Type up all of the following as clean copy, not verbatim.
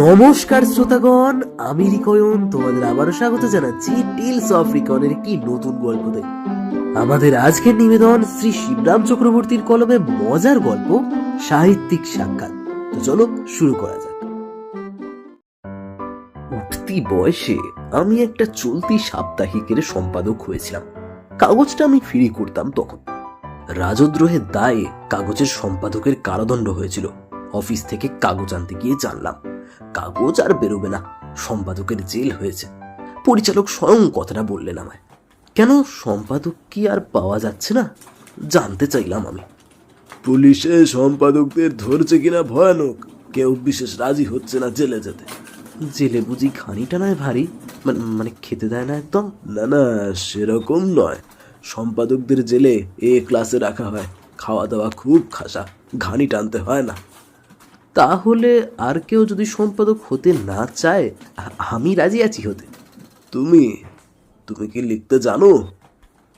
নমস্কার শ্রোতাগণ, আমি রিকয়ন তোমাদের আবারও স্বাগত জানাচ্ছি টেলস অফ রিকনের একটি নতুন গল্পতে। আমাদের আজকের নিবেদন শ্রী শিবরাম চক্রবর্তীর কলমে মজার গল্প সাহিত্যিক সাক্ষাৎ। তো চলো শুরু করা যাক। উঠতি বয়সে আমি একটা চলতি সাপ্তাহিকের সম্পাদক হয়েছিলাম। কাগজটা আমি ফ্রি করতাম তখন। রাজদ্রোহের দায়ে কাগজের সম্পাদকের কারাদণ্ড হয়েছিল। অফিস থেকে কাগজ আনতে গিয়ে জানলাম কাগজ আর বেরোবে না, সম্পাদকের জেল হয়েছে। পরিচালক স্বয়ং কথাটা বললেন আমায়। কেন সম্পাদক কি আর পাওয়া যাচ্ছে না জানতে চাইলাম আমি। পুলিশে সম্পাদকদের ধরছে কিনা ভয়ানক, কেউ বিশেষ রাজি হচ্ছে না জেলে যেতে। জেলে বুঝি খানিটা নয় ভারী, মানে খেতে দেয় না একদম? না না, সেরকম নয়। সম্পাদকদের জেলে এ ক্লাসে রাখা হয়, খাওয়া দাওয়া খুব খাসা, ঘানি টানতে হয় না। তাহলে আর কেউ যদি সম্পাদক হতে না চায়, আমি রাজি আছি হতে। তুমি তুমি কি লিখতে জানো?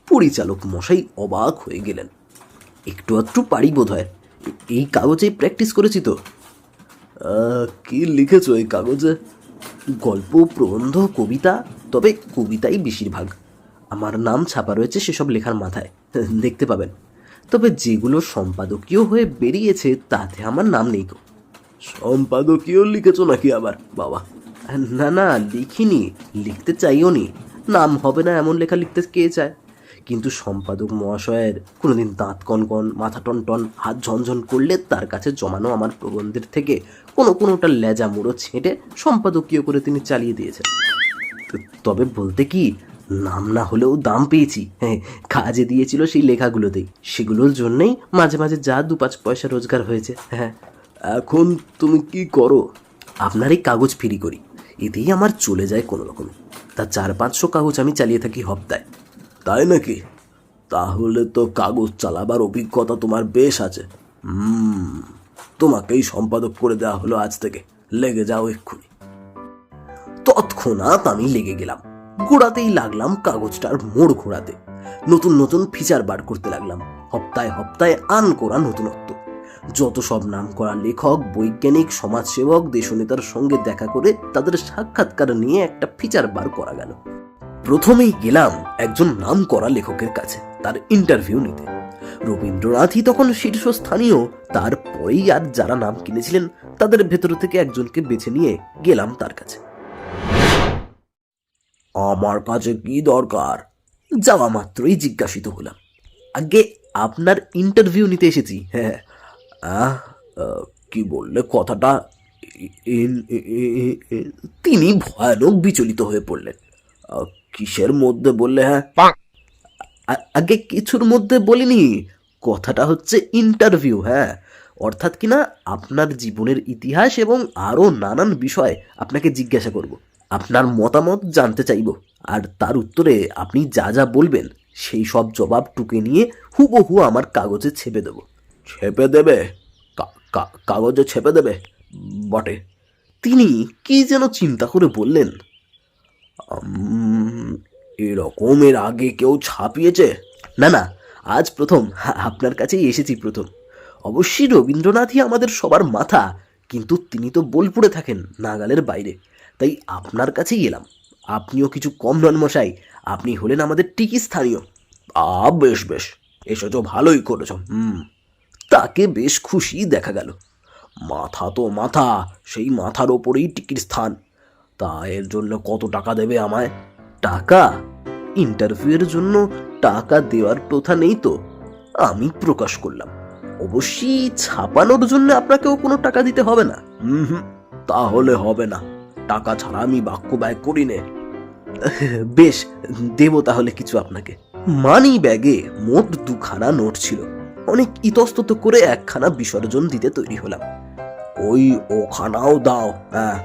পরিচালক মশাই অবাক হয়ে গেলেন। একটু আধটু পারি বোধ হয়, এই কাগজেই প্র্যাকটিস করেছি তো। কি লিখেছো এই কাগজে? গল্প, প্রবন্ধ, কবিতা, তবে কবিতাই বেশিরভাগ। আমার নাম ছাপা রয়েছে সেসব লেখার মাথায়, দেখতে পাবেন। তবে যেগুলো সম্পাদকীয় হয়ে বেরিয়েছে তাতে আমার নাম নেই গো। সম্পাদকীয় লিখেছো নাকি আবার? বাবা, না না, লিখিনি, লিখতে চাইও নি। নাম হবে না এমন লেখা লিখতে কে চায়? কিন্তু সম্পাদক মহাশয়ের কোনোদিন দাঁত কনকন, মাথা টনটন, হাত ঝনঝন করলে তার কাছে জমানো আমার প্রবন্ধের থেকে কোনোটা লেজা মুড়ো ছেঁটে সম্পাদকীয় করে তিনি চালিয়ে দিয়েছেন। তবে বলতে কি, নাম না হলেও দাম পেয়েছি। হ্যাঁ, কাজে দিয়েছিল সেই লেখাগুলোতেই। সেগুলোর জন্যই মাঝে মাঝে যা 2-5 পয়সা রোজগার হয়েছে। হ্যাঁ। এখন তুমি কি করো? আপনার এই কাগজ ফ্রি করি, এতেই আমার চলে যায় কোনো রকমে। তা 400-500 কাগজ আমি চালিয়ে থাকি হপ্তায়। তাই নাকি? তাহলে তো কাগজ চালাবার অভিজ্ঞতা তোমার বেশ আছে। তোমাকেই সম্পাদক করে দেওয়া হলো আজ থেকে, লেগে যাও এক্ষুনি। তৎক্ষণাৎ আমি লেগে গেলাম। ঘোরাতেই লাগলাম কাগজটার মোড় ঘোরাতে। নতুন নতুন ফিচার বার করতে লাগলাম। হপ্তায় হপ্তায় আন করা নতুনত্ব। যত সব নাম করা লেখক, বৈজ্ঞানিক, সমাজসেবক, দেশনেতার সঙ্গে দেখা করে তাদের সাক্ষাৎকার নিয়ে একটা ফিচার বার করা গেল। প্রথমেই গেলাম একজন নাম করা লেখকের কাছে তার ইন্টারভিউ নিতে। রবীন্দ্রনাথই তখন শীর্ষস্থানীয়। তারপরেই আর যারা নাম কিনেছিলেন তাদের ভেতর থেকে একজনকে বেছে নিয়ে গেলাম তার কাছে। আমার কাছে কি দরকার? যাওয়া মাত্রই জিজ্ঞাসিত হলাম, আগে আপনার ইন্টারভিউ নিতে এসেছি। হ্যাঁ। কি বললে কথাটা? তিনি ভয়ানক বিচলিত হয়ে পড়লেন। কিসের মধ্যে বললে? হ্যাঁ, আগে কিছুর মধ্যে বলিনি, কথাটা হচ্ছে ইন্টারভিউ। হ্যাঁ, অর্থাৎ কিনা আপনার জীবনের ইতিহাস এবং আরো নানান বিষয় আপনাকে জিজ্ঞাসা করব। আপনার মতামত জানতে চাইব, আর তার উত্তরে আপনি যা যা বলবেন সেই সব জবাব টুকে নিয়ে হুবহু আমার কাগজে ছেপে দেব। ছেপে দেবে? কাগজে ছেপে দেবে বটে। তিনি কি যেন চিন্তা করে বললেন, এরকম এর আগে কেউ ছাপিয়েছে? না না, আজ প্রথম, আপনার কাছেই এসেছি প্রথম। অবশ্যই রবীন্দ্রনাথই আমাদের সবার মাথা, কিন্তু তিনি তো বোলপুরে থাকেন, নাগালের বাইরে। তাই আপনার কাছেই এলাম। আপনিও কিছু কম নন মশাই, আপনি হলেন আমাদের টিকি স্থানীয়। বেশ বেশ, এসেছ, ভালোই করেছ। তাকে বেশ খুশি দেখা গেল। মাথা তো মাথা, সেই মাথার ওপরেই টিকির স্থান। তা এর জন্য কত টাকা দেবে আমায়? টাকা? ইন্টারভিউয়ের জন্য টাকা দেওয়ার প্রথা নেই তো। আমি প্রকাশ করলাম, অবশ্যই ছাপানোর জন্য আপনাকেও কোনো টাকা দিতে হবে না। তাহলে হবে না, টাকা ছাড়া আমি বাক্য ব্যয় করি নে। বেশ, দেব তাহলে কিছু আপনাকে। মানি ব্যাগে মোট 2খানা নোট ছিল। অনেক ইতস্তত করে 1খানা বিসর্জন দিতে তৈরি হলাম। ওখানাও দাও। হ্যাঁ।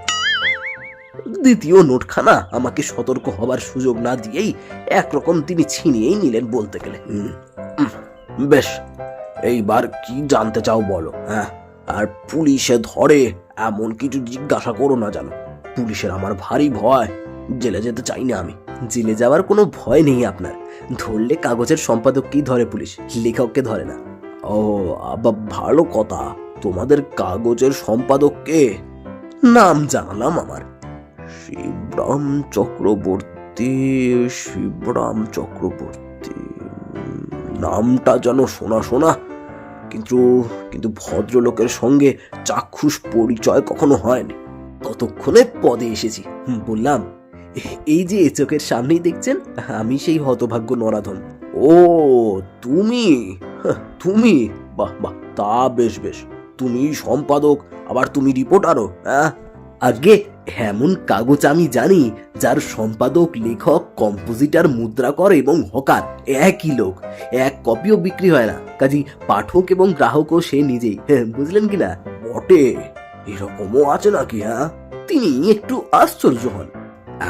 দ্বিতীয় নোটখানা আমাকে সতর্ক হবার সুযোগ না দিয়েই একরকম তিনি ছিনিয়েই নিলেন বলতে গেলে। বেশ, এইবার কি জানতে চাও বলো। হ্যাঁ, আর পুলিশে ধরে এমন কিছু জিজ্ঞাসা করো না জানো। পুলিশের আমার ভারী ভয়, জেলে যেতে চাই না আমি। জেলে যাওয়ার কোনো ভয় নেই আপনার। ধরলে কাগজের সম্পাদককেই ধরে পুলিশ, লেখককে ধরে না। ও, ভালো কথা। তোমাদের কাগজের সম্পাদক কে? নাম জানালাম আমার। শিবরাম চক্রবর্তী, শিবরাম চক্রবর্তী, নামটা যেন শোনা শোনা, কিন্তু কিন্তু ভদ্রলোকের সঙ্গে চাক্ষুষ পরিচয় কখনো হয়নি। ততক্ষণে পদে এসেছি। বললাম, এই যে চোখের সামনেই দেখছেন, আমি সেই হতভাগ্য নরাধন। ও তুমি, তুমি, বাহ বাহ, তা বেশ বেশ। তুমি সম্পাদক, আবার তুমি রিপোর্টারও, হ্যাঁ? আগে এমন কাগজ আমি জানি যার সম্পাদক, লেখক, কম্পোজিটর, মুদ্রাকর এবং হকার একই লোক। এক কপিও বিক্রি হয় না, কাজী পাঠক এবং গ্রাহকও সে নিজেই। বুঝলেন কিনা? বটে, এরকমও আছে নাকি? হ্যাঁ, তিনি একটু আশ্চর্য হন।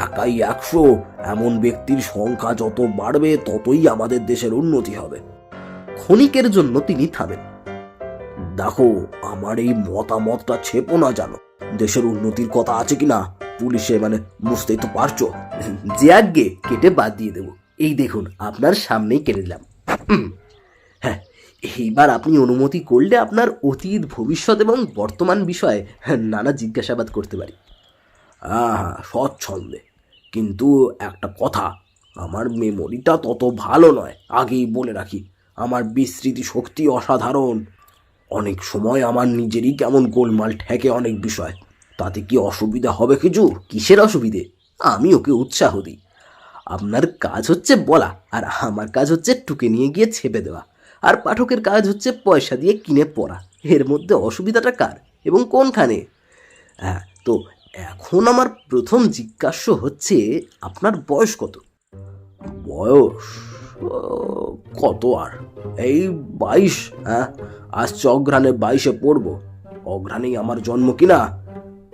একাই 100, এমন ব্যক্তির সংখ্যা যত বাড়বে ততই আমাদের দেশের উন্নতি হবে। ক্ষণিকের জন্য তিনি থামেন। দেখো, আমার এই মতামতটা ছেপো না জানো। দেশের উন্নতির কথা আছে কিনা পুলিশে মানে বুঝতেই তো পারছো। যে আগে কেটে বাদ দিয়ে দেব। এই দেখুন, আপনার সামনেই কেটে দিলাম। হ্যাঁ, এইবার আপনি অনুমতি করলে আপনার অতীত, ভবিষ্যৎ এবং বর্তমান বিষয়ে নানা জিজ্ঞাসাবাদ করতে পারি। হ্যাঁ হ্যাঁ, স্বচ্ছন্দে। কিন্তু একটা কথা, আমার মেমোরিটা তত ভালো নয়, আগেই বলে রাখি। আমার বিস্মৃতি শক্তি অসাধারণ। অনেক সময় আমার নিজেরই কেমন গোলমাল ঠেকে অনেক বিষয়। তাতে কি অসুবিধা হবে কিছু? কিসের অসুবিধে? আমি ওকে উৎসাহ দিই। আপনার কাজ হচ্ছে বলা, আর আমার কাজ হচ্ছে টুকে নিয়ে গিয়ে ছেপে দেওয়া, আর পাঠকের কাজ হচ্ছে পয়সা দিয়ে কিনে পড়া। এর মধ্যে অসুবিধাটা কার এবং কোনখানে? হ্যাঁ, তো এখন আমার প্রথম জিজ্ঞাস্য হচ্ছে, আপনার বয়স কত? বয়স কত আর, এই 22। হ্যাঁ, আসছে অঘ্রাণে 22-এ পড়বো। অঘ্রাণেই আমার জন্ম কিনা,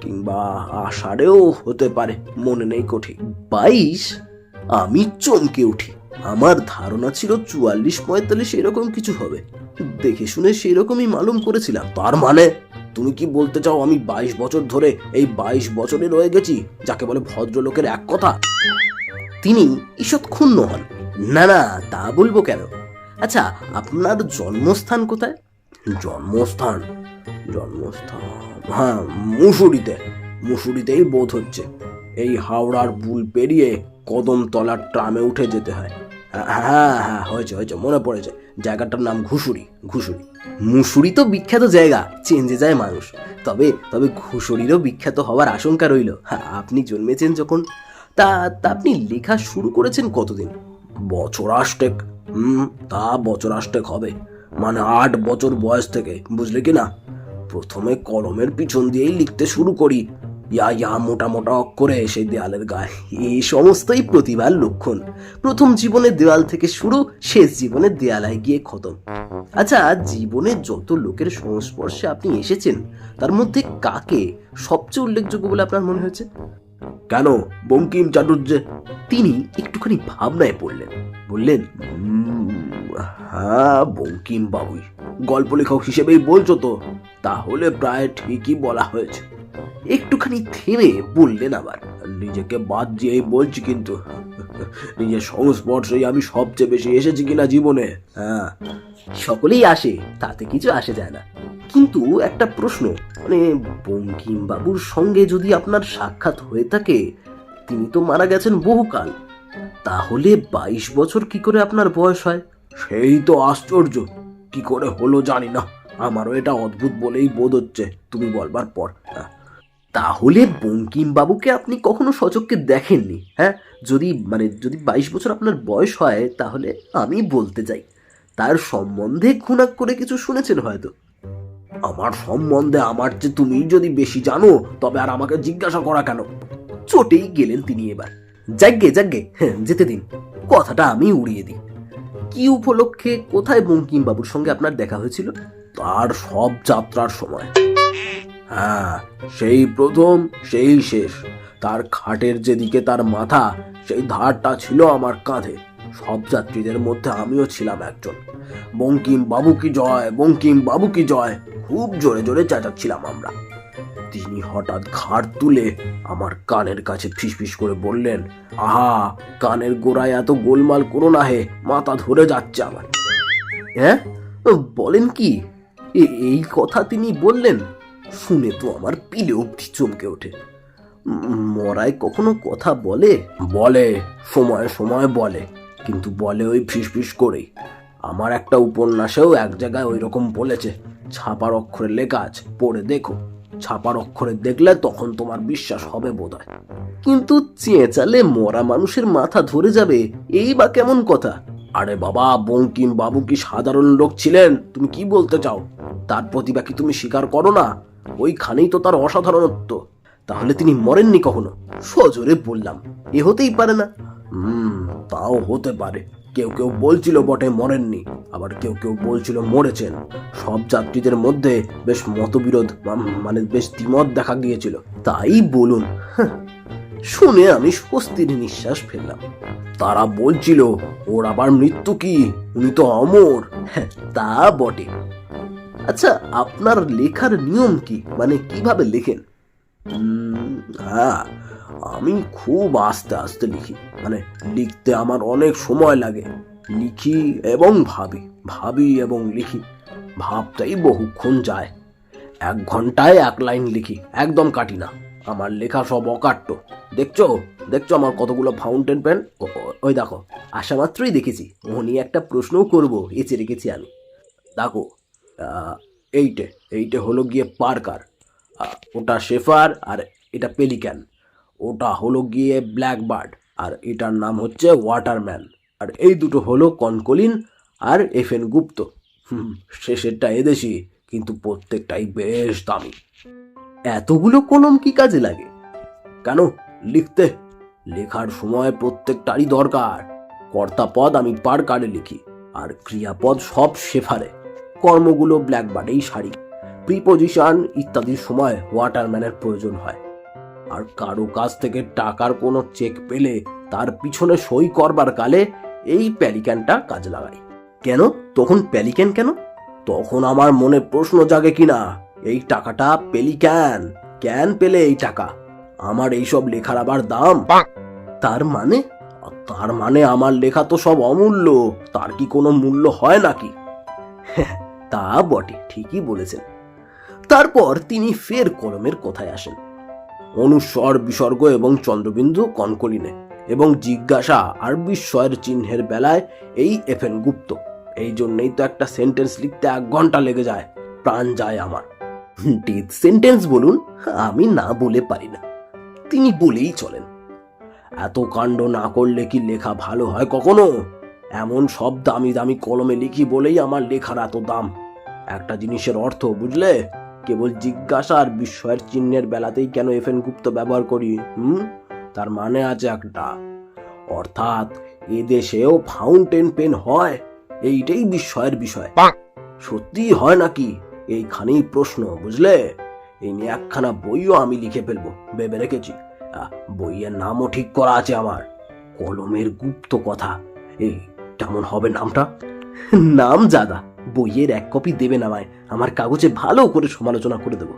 কিংবা আষাঢ়েও হতে পারে, মনে নেই কঠিন। 22? আমি চমকে উঠি। আমার ধারণা ছিল 44-45 এরকম কিছু হবে। দেখে শুনে সেই রকমই মালুম করেছিলাম। তার মানে তুমি কি বলতে চাও আমি 22 বছর ধরে এই 22 বছরে রয়ে গেছি, যাকে বলে ভদ্রলোকের এক কথা? তিনি ঈষৎ ক্ষুণ্ণ হন। না না, তা বলবো কেন। আচ্ছা, আপনার জন্মস্থান কোথায়? জন্মস্থান, জন্মস্থান, হ্যাঁ, মুসুরিতেই বোধ হচ্ছে। এই হাওড়ার পুল পেরিয়ে কদমতলার ট্রামে উঠে যেতে হয়। হ্যাঁ হ্যাঁ, হয়েছে হয়েছে, মনে পড়েছে। জায়গাটার নাম ঘুষুরি। ঘুষুরি। মুসুরি তো বিখ্যাত জায়গা, চেঞ্জে যায় মানুষ। তবে তবে ঘুষুরিরও বিখ্যাত হওয়ার আশঙ্কা রইল। আপনি জন্মেছেন যখন, তা আপনি লেখা শুরু করেছেন কতদিন? বছর 8 তা বছর 8 হবে, মানে 8 বছর বয়স থেকে, বুঝলে কি না? প্রথমে কলমের পিছন দিয়েই লিখতে শুরু করি, ইয়া মোটা মোটা অক্ষরে সেই দেয়ালের গায়ে। এই সমস্তই প্রতিভার লক্ষণ। প্রথম জীবনে দেওয়াল থেকে শুরু, শেষ জীবনে দেয়ালায় গিয়ে খতম। আচ্ছা, জীবনে যত লোকের সংস্পর্শে আপনি এসেছেন, তার মধ্যে কাকে সবচেয়ে উল্লেখযোগ্য বলে আপনার মনে হয়েছে? কেন, বঙ্কিম চাটুর্যে। তিনি একটুখানি ভাবনায় পড়লেন, বললেন, হ্যাঁ, বঙ্কিম বাবুই। গল্প লেখক হিসেবেই বলছো তো? তাহলে প্রায় ঠিকই বলা হয়েছে। একটুখানি থেমে বললেন আবার, নিজেকে বাদ দিয়েই বলছি, কিন্তু নিজের সংস্পর্শেই আমি সবচেয়ে বেশি এসেছি কিনা জীবনে। হ্যাঁ, সকলেই আসে, তাতে কিছু আসে যায় না। কিন্তু একটা প্রশ্ন, মানে বঙ্কিম বাবুর সঙ্গে যদি আপনার সাক্ষাৎ হয়ে থাকে, তিনি তো মারা গেছেন বহুকাল, তাহলে 22 বছর কি করে আপনার বয়স হয়? সেই তো আশ্চর্য, কি করে হলো জানি না। আমারও এটা অদ্ভুত বলেই বোধ হচ্ছে তুমি বলবার পর। তাহলে বঙ্কিম বাবুকে আপনি কখনো সচক্ষে দেখেননি? হ্যাঁ, যদি 22 বছর আপনার বয়স হয়, তাহলে আমি বলতে চাই তার সম্বন্ধে খুনাক করে কিছু শুনেছেন হয়তো। আমার সম্বন্ধে আমার চেয়ে তুমি যদি বেশি জানো, তবে আর আমাকে জিজ্ঞাসা করা কেন? চটেই গেলেন তিনি এবার। যাগ্গে যেতে দিন, কথাটা আমি উড়িয়ে দিই। কি উপলক্ষে, কোথায় বঙ্কিম বাবুর সঙ্গে আপনার দেখা হয়েছিল? তার সব যাত্রার সময়। হ্যাঁ, সেই প্রথম সেই শেষ। তার খাটের যেদিকে তার মাথা, সেই ধারটা ছিল আমার কাঁধে। সব যাত্রীদের মধ্যে আমিও ছিলাম একজন। বঙ্কিম বাবু কি জয়, বঙ্কিম বাবু কি জয়, খুব জোরে জোরে চেঁচাচ্ছিলাম আমরা। তিনি হঠাৎ ঘাড় তুলে আমার কানের কাছে ফিসফিস করে বললেন, আহা, কানের গোড়ায় এত গোলমাল করো না হে, মাথা ধরে যাচ্ছে আমার। হ্যাঁ, বলেন কি? এই কথা তিনি বললেন? শুনে তো আমার পিলে অবধি চমকে ওঠে। মরায় কখনো কথা বলে? বলে, সময় সময় বলে, কিন্তু বলে ওই ফিস করেই। আমার একটা উপন্যাসেও এক জায়গায় ওই রকম বলেছে। ছাপার অক্ষরে লেখা আছে, পড়ে দেখো। ছাপার অক্ষরে দেখলে তখন তোমার বিশ্বাস হবে বোধহয়। কিন্তু চেঁচালে মরা মানুষের মাথা ধরে যাবে, এই বা কেমন কথা? আরে বাবা, বঙ্কিম বাবু কি সাধারণ লোক ছিলেন? তুমি কি বলতে চাও? তার প্রতিভা কি তুমি স্বীকার করো না? ওইখানেই তো তার অসাধারণত্ব। তাহলে তিনি মরেননি কখনো? সজোরে বললাম, এ হতেই পারে না। তাও হতে পারে। কেউ কেউ বলছিল বটে মরেননি, আবার কেউ কেউ বলছিল মরেছেন। সব যাত্রীদের মধ্যে বেশ মতবিরোধ, মানে বেশ দ্বিমত দেখা গিয়েছিল। তাই বলুন। শুনে আমি স্বস্তির নিঃশ্বাস ফেললাম। তারা বলছিল ওর আবার মৃত্যু কি, উনি তো অমর। তা বটে। আচ্ছা, আপনার লেখার নিয়ম কি? মানে কিভাবে লেখেন? হ্যাঁ, আমি খুব আস্তে আস্তে লিখি। মানে লিখতে আমার অনেক সময় লাগে। লিখি এবং ভাবি, ভাবি এবং লিখি। ভাবতেই বহুক্ষণ যায়। 1 ঘন্টায় 1 লাইন লিখি, একদম কাটি না। আমার লেখা সব অকাট্য। দেখছো দেখছো আমার কতগুলো ফাউন্টেন পেন? ওই দেখো, আসা মাত্রই দেখেছি। উনি একটা প্রশ্নও করবো এঁচে রেখেছি আমি। দেখো, এইটে এইটে হলো গিয়ে পার্কার, ওটা শেফার, আর এটা পেলিক্যান। ওটা হলো গিয়ে ব্ল্যাকবার্ড, আর এটার নাম হচ্ছে ওয়াটারম্যান। আর এই দুটো হলো কনকলিন আর এফএন গুপ্ত। শেষেরটা এদেশি, কিন্তু প্রত্যেকটাই বেশ দামি। এতগুলো কলম কি কাজে লাগে? কেন? লিখতে, লেখার সময় প্রত্যেকটারই দরকার। কর্তাপদ আমি পার্কারে লিখি, আর ক্রিয়াপদ সব শেফারে। কর্মগুলো ব্ল্যাকবার্ডেই সারি। প্রিপোজিশন ইত্যাদির সময় ওয়াটারম্যানের প্রয়োজন হয়। আর কারো কাছ থেকে টাকার কোনো চেক পেলে তার পিছনে সই করবার কালে এই প্যালিক্যানটা কাজে লাগাই। কেন তখন প্যালিক্যান কেন? তখন আমার মনে প্রশ্ন জাগে কিনা, এই টাকাটা পেলিক্যান ক্যান পেলে এই টাকা? আমার এইসব লেখার আবার দাম। তার মানে? তার মানে আমার লেখা তো সব অমূল্য, তার কি কোনো মূল্য হয় নাকি? তা বটে, ঠিকই বলেছেন। তারপর তিনি ফের কলমের কথায় আসেন। অনুস্বর, বিসর্গ এবং চন্দ্রবিন্দু কনকলিনে, এবং জিজ্ঞাসা আর বিস্ময়ের চিহ্নের বেলায় এই এফএন গুপ্ত। এই জন্যই তো একটা সেন্টেন্স লিখতে 1 ঘন্টা লেগে যায়, প্রাণ যায় আমার। ডেথ সেন্টেন্স বলুন, আমি না বলে পারি না। তিনি বলেই চলেন। এত কাণ্ড না করলে কি লেখা ভালো হয় কখনো? এমন সব দামি দামি কলমে লিখি বলেই আমার লেখার এত দাম। একটা জিনিসের অর্থ বুঝলে? কেবল জিজ্ঞাসা আর বিস্ময়ের চিহ্নের বেলাতেই কেন এফএন গুপ্ত ব্যবহার করি? তার মানে আছে একটা। অর্থাৎ এদেশেও ফাউন্টেন পেন হয়, এইটাই বিস্ময়ের বিষয়। সত্যি হয় নাকি? এইখানেই প্রশ্ন, বুঝলে? এই নিয়ে একখানা বইও আমি লিখে ফেলবো ভেবে রেখেছি। বইয়ের নামও ঠিক করা আছে আমার, কলমের গুপ্ত কথা। এই কেমন হবে নামটা? নাম জাদা, বইয়ের 1 কপি দেবেন আমায়, আমার কাগজে ভালো করে সমালোচনা করে দেব।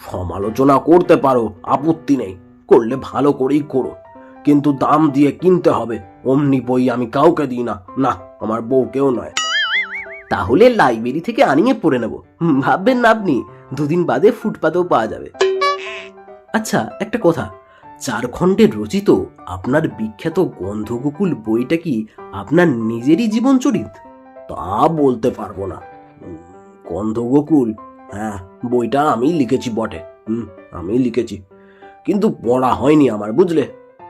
সমালোচনা করতে পারো, আপত্তি নেই, করলে ভালো করেই করো, কিন্তু দাম দিয়ে কিনতে হবে। অমনি বই আমি কাউকে দিই না, না আমার বউকেও নয়। তাহলে লাইব্রেরি থেকে আনিয়ে পড়ে নেব। ভাববেন না আপনি, 2 দিন বাদে ফুটপাতেও পাওয়া যাবে। আচ্ছা, একটা কথা, 4 খণ্ডের রচিত আপনার বিখ্যাত গন্ধগোকুল বইটা কি আপনার নিজেরই জীবন চরিত? তা বলতে পারবো না। গন্ধগোকুল, হ্যাঁ, বইটা আমি লিখেছি বটে। আমি লিখেছি, কিন্তু পড়া হয়নি আমার, বুঝলে?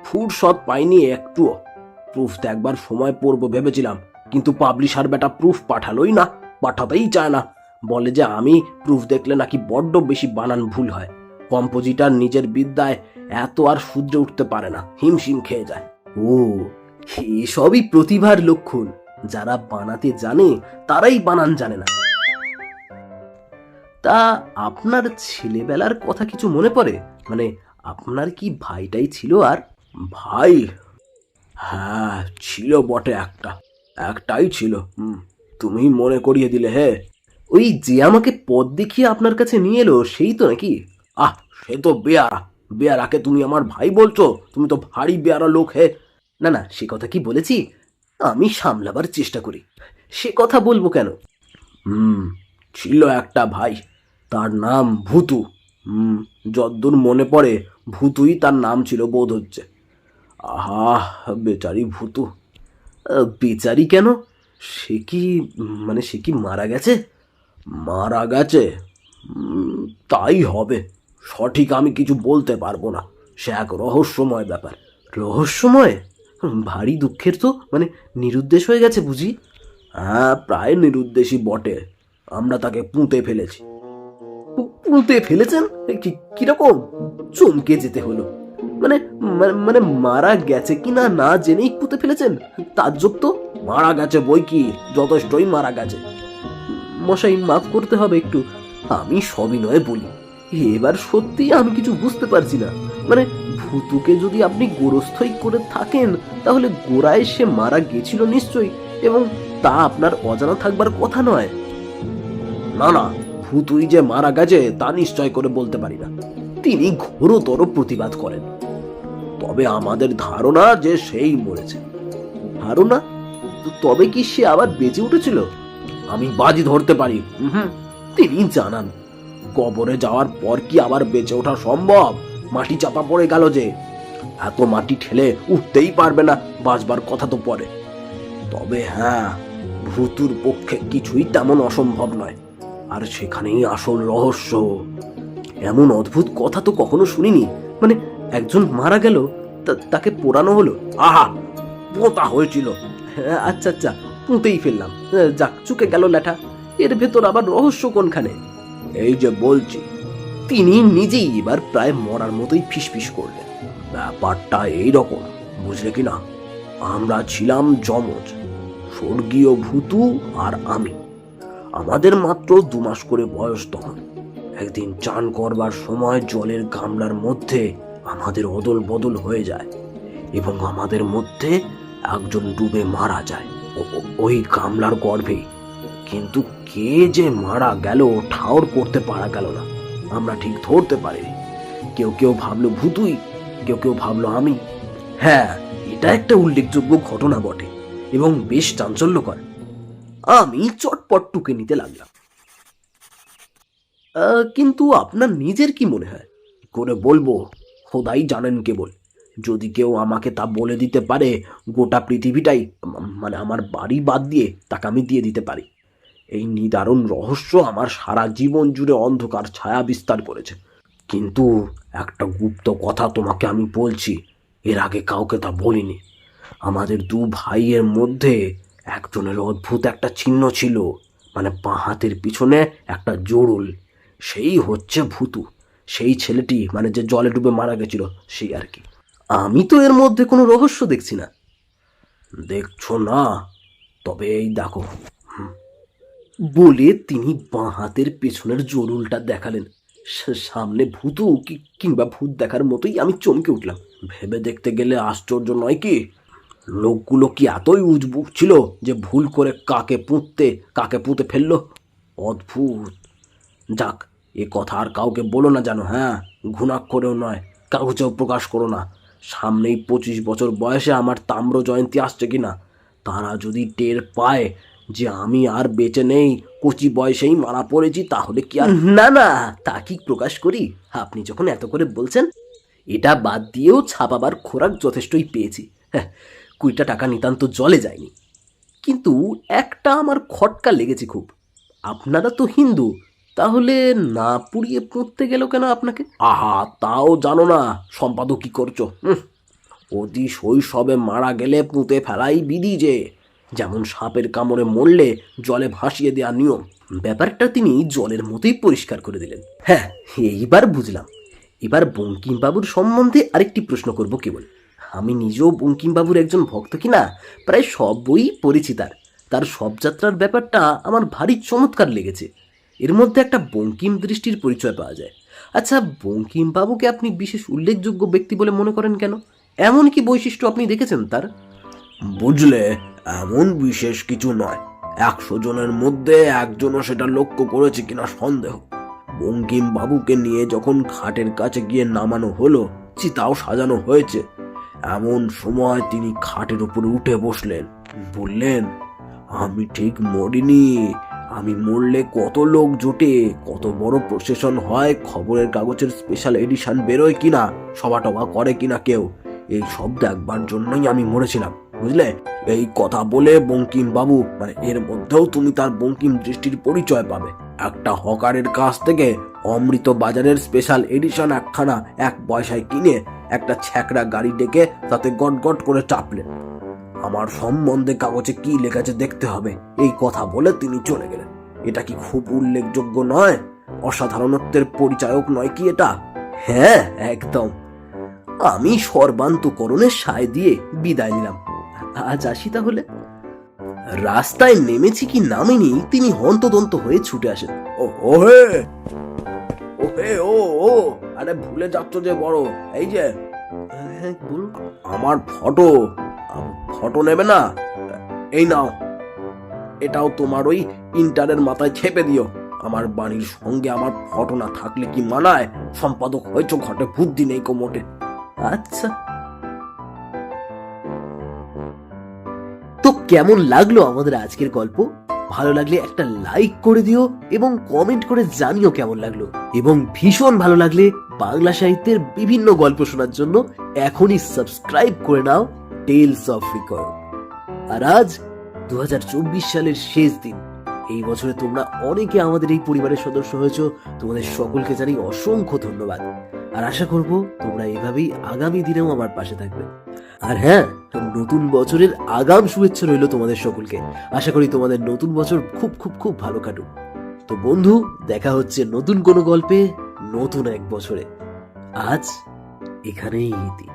ফুরসত পাইনি একটুও। প্রুফ একবার সময় পড়বো ভেবেছিলাম, কিন্তু পাবলিশার বেটা প্রুফ পাঠালোই না, পাঠাতেই চায় না। বলে যে আমি প্রুফ দেখলে নাকি বড্ড বেশি বানান ভুল হয়। কম্পোজিটার নিজের বিদ্যায় এত আর শুধরে উঠতে পারে না, হিমশিম খেয়ে যায়। ও, এসবই প্রতিভার লক্ষণ। যারা বানাতে জানে তারাই বানান জানে না। তা আপনার ছেলেবেলার কথা কিছু মনে পড়ে? মানে আপনার কি ভাইটাই ছিল? আর ভাই? হ্যাঁ, ছিল বটে, একটাই ছিল। তুমি মনে করিয়ে দিলে হে। ওই যে আমাকে পথ দেখিয়ে আপনার কাছে নিয়ে এলো, সেই তো নাকি? সে তো বেয়ারা। বেয়ারাকে তুমি আমার ভাই বলছো? তুমি তো ভারী বেয়ারা লোক হে। না না, সে কথা কি বলেছি? আমি সামলাবার চেষ্টা করি, সে কথা বলবো কেন? ছিল একটা ভাই, তার নাম ভূতু। যদ্দূর মনে পড়ে ভূতুই তার নাম ছিল বোধ হচ্ছে। আহা, বেচারি ভূতু। বেচারি কেন? সে কি সে কি মারা গেছে? মারা গেছে? তাই হবে, সঠিক আমি কিছু বলতে পারবো না, সে এক রহস্যময় ব্যাপার। রহস্যময়? ভারী দুঃখের তো, নিরুদ্দেশ হয়ে গেছে বুঝি? হ্যাঁ, প্রায় নিরুদ্দেশী বটে। আমরা তাকে পুঁতে ফেলেছি। পুঁতে ফেলেছেন? কিরকম? চমকে যেতে হলো। মানে মানে মারা গেছে কিনা না জেনেই পুঁতে ফেলেছেন? তাজ্জব তো। মারা গেছে বই কি, যথেষ্টই মারা গেছে। মশাই, মাফ করতে হবে একটু, আমি সবিনয়ে বলি, এবার সত্যি আমি কিছু বুঝতে পারছি না। ভূতুকে যদি আপনি গোরস্থই করে থাকেন, তাহলে গোড়ায় সে মারা গেছিল নিশ্চয়ই, এবং তা আপনার অজানা থাকবার কথা নয়। না না, ভূতুই যে মারা গেছে তা নিশ্চয় করে বলতে পারি না। তিনি ঘোরতর প্রতিবাদ করেন। তবে আমাদের ধারণা যে সেই মরেছে। ধারণা? তবে কি সে আবার বেঁচে উঠেছিল? আমি বাজি ধরতে পারি। তিনি জানান। কবরে যাওয়ার পর কি আবার বেঁচে ওঠা সম্ভব? মাটি চাপা পড়ে গেল যে, এত মাটি ঠেলে উঠতেই পারবে না, বাঁচবার কথা তো পরে। তবে হ্যাঁ, ভূতুর পক্ষে কিছুই তেমন অসম্ভব নয়, আর সেখানেই আসল রহস্য। এমন অদ্ভুত কথা তো কখনো শুনিনি। একজন মারা গেল, তাকে পোড়ানো হলো। আহা, পোতা হয়েছিল। আচ্ছা আচ্ছা, পুঁতেই ফেললাম, যাক চুকে গেল ল্যাঠা। এর ভেতর আবার রহস্য কোনখানে? এই যে বলছি। তিনি নিজেই এবার প্রায় মরার মতোই ফিসফিস করলেন। ব্যাপারটা এইরকম, বুঝলে কিনা। আমরা ছিলাম যমজ, স্বর্গীয় ভূতু আর আমি। আমাদের মাত্র 2 মাস করে বয়স তখন। একদিন চান করবার সময় জলের গামলার মধ্যে আমাদের অদল বদল হয়ে যায়, এবং আমাদের মধ্যে একজন ডুবে মারা যায় ওই গামলার গর্ভেই। কিন্তু কে যে মারা গেল ঠাউর করতে পারা গেল না, আমরা ঠিক ধরতে পারিনি। কেউ কেউ ভাবলো ভূতুই, কেউ কেউ ভাবলো আমি। হ্যাঁ, এটা একটা উল্লেখযোগ্য ঘটনা বটে, এবং বেশ চাঞ্চল্যকর। আমি চটপট টুকে নিতে লাগলাম। কিন্তু আপনার নিজের কি মনে হয়? করে বলবো, খোদাই জানেন কেবল। যদি কেউ আমাকে তা বলে দিতে পারে, গোটা পৃথিবীটাই, আমার বাড়ি বাদ দিয়ে তাকে আমি দিয়ে দিতে পারি। এই নিদারুণ রহস্য আমার সারা জীবন জুড়ে অন্ধকার ছায়া বিস্তার করেছে। কিন্তু একটা গুপ্ত কথা তোমাকে আমি বলছি, এর আগে কাউকে তা বলিনি। আমাদের 2 ভাইয়ের মধ্যে একজনের অদ্ভুত একটা চিহ্ন ছিল, বাঁ হাতের পিছনে একটা জোড়ুল। সেই হচ্ছে ভূতু। সেই ছেলেটি, যে জলে ডুবে মারা গেছিল, সেই আর কি। আমি তো এর মধ্যে কোনো রহস্য দেখছি না। দেখছো না? তবে এই দেখো। বলে তিনি বাঁ হাতের পেছনের জোড়ুলটা দেখালেন। সামনে ভূতু কিংবা ভূত দেখার মতোই আমি চমকে উঠলাম। ভেবে দেখতে গেলে আশ্চর্য নয় কি? লোকগুলো কি এতই উজবুক ছিল যে ভুল করে কাকে পুঁতে ফেললো? অদ্ভুত। যাক, এ কথা আর কাউকে বলো না জানো। হ্যাঁ, ঘুণাক্ষরেও নয়, কাগজেও প্রকাশ করো না। সামনেই 25 বছর বয়সে আমার তাম্র জয়ন্তী আসছে কিনা, তারা যদি টের পায় যে আমি আর বেঁচে নেই, কচি বয়সেই মারা পড়েছি, তাহলে কি আর। না না, তা কি প্রকাশ করি? আপনি যখন এত করে বলছেন, এটা বাদ দিয়েও ছাপাবার খোরাক যথেষ্টই পেয়েছি। হ্যাঁ, 20 টাকা নিতান্ত জলে যায়নি। কিন্তু একটা আমার খটকা লেগেছে খুব। আপনারা তো হিন্দু, তাহলে না পুড়িয়ে পুঁততে গেল কেন আপনাকে? আহা, তাও জানো না? সম্পাদক কি করছো? অতি শৈশবে মারা গেলে পুঁতে ফেলাই বিধি, যে যেমন সাপের কামড়ে মরলে জলে ভাসিয়ে দেওয়া নিয়ম। ব্যাপারটা তিনি জলের মতোই পরিষ্কার করে দিলেন। হ্যাঁ, এইবার বুঝলাম। এবার বঙ্কিমবাবুর সম্বন্ধে আরেকটি প্রশ্ন করব কেবল। আমি নিজেও বঙ্কিমবাবুর একজন ভক্ত কিনা প্রায় সব বই পড়েছি তার সব যাত্রার ব্যাপারটা আমার ভারী চমৎকার লেগেছে। এর মধ্যে একটা বঙ্কিম দৃষ্টির পরিচয় পাওয়া যায়। আচ্ছা, বঙ্কিমবাবুকে আপনি বিশেষ উল্লেখযোগ্য ব্যক্তি বলে মনে করেন কেন? এমন কি বৈশিষ্ট্য আপনি দেখেছেন তার? বুঝলে, এমন বিশেষ কিছু নয়। 100 জনের মধ্যে একজনও সেটা লক্ষ্য করেছে কিনা সন্দেহ। বঙ্কিম বাবুকে নিয়ে যখন খাটের কাছে গিয়ে নামানো হলো, চিতাও সাজানো হয়েছে, এমন সময় তিনি খাটের উপরে উঠে বসলেন। বললেন, আমি ঠিক মরিনি, আমি মরলে কত লোক জোটে, কত বড় প্রসেশন হয়, খবরের কাগজের স্পেশাল এডিশন বেরোয় কিনা, সভা টভা করে কিনা কেউ, এই সব দেখবার জন্যই আমি মরেছিলাম, বুঝলে? এই কথা বলে বঙ্কিম বাবু, মানে এর মধ্যেও তুমি তার বঙ্কিম দৃষ্টির পরিচয় পাবে। একটা হকারের কাছ থেকে অমৃত বাজারের স্পেশাল এডিশন একখানা 1 পয়সায় কিনে একটা ছ্যাকড়া গাড়ি ডেকে তাতে গট গট করে চাপলেন। আমার সম্বন্ধে কাগজে কি লেখেছে দেখতে হবে, এই কথা বলে তিনি চলে গেলেন। এটা কি খুব উল্লেখযোগ্য নয়? অসাধারণত্বের পরিচায়ক নয় কি এটা? হ্যাঁ, একদম। আমি সর্বান্তকরণের সায় দিয়ে বিদায় নিলাম। আজ আসি তাহলে। রাস্তায় নেমেছি কি নামিনি তিনি হন্তদন্ত হয়ে ছুটে আসেন। ওহে ওহে ও ও আরে ভুলে যাচ্ছ যে বড়, এই যে হ্যাঁ, বলুন। আমার ফটো ফটো নেবে না? এই নাও, এটাও তোমার ওই ইন্টারের মাথায় ছেপে দিও। আমার বাড়ির সঙ্গে আমার ফটো না থাকলে কি মানায়? সম্পাদক হয়েছ ঘটে, বুদ্ধি নেই কো মোটে। আচ্ছা, তো কেমন লাগলো আমাদের আজকের গল্প? ভালো লাগলে একটা লাইক করে দিও এবং কমেন্ট করে জানিও কেমন লাগলো। এবং ভীষণ ভালো লাগলে বাংলা সাহিত্যের বিভিন্ন গল্প শোনার জন্য এখনই সাবস্ক্রাইব করে নাও টেলস অফ রিকল। আর আজ 2024 সালের শেষ দিন। এই বছরে তোমরা অনেকে আমাদের এই পরিবারের সদস্য হয়েছো, তোমাদের সকলকে জানাই অসংখ্য ধন্যবাদ। আর আশা করব তোমরা এভাবেই আগামী দিনেও আমার পাশে থাকবে। আর হ্যাঁ, নতুন বছরের আগাম শুভেচ্ছা রইল তোমাদের সকলকে। আশা করি তোমাদের নতুন বছর খুব খুব খুব ভালো কাটুক। তো বন্ধু, দেখা হচ্ছে নতুন কোনো গল্পে নতুন এক বছরে। আজ এখানেই ইতি।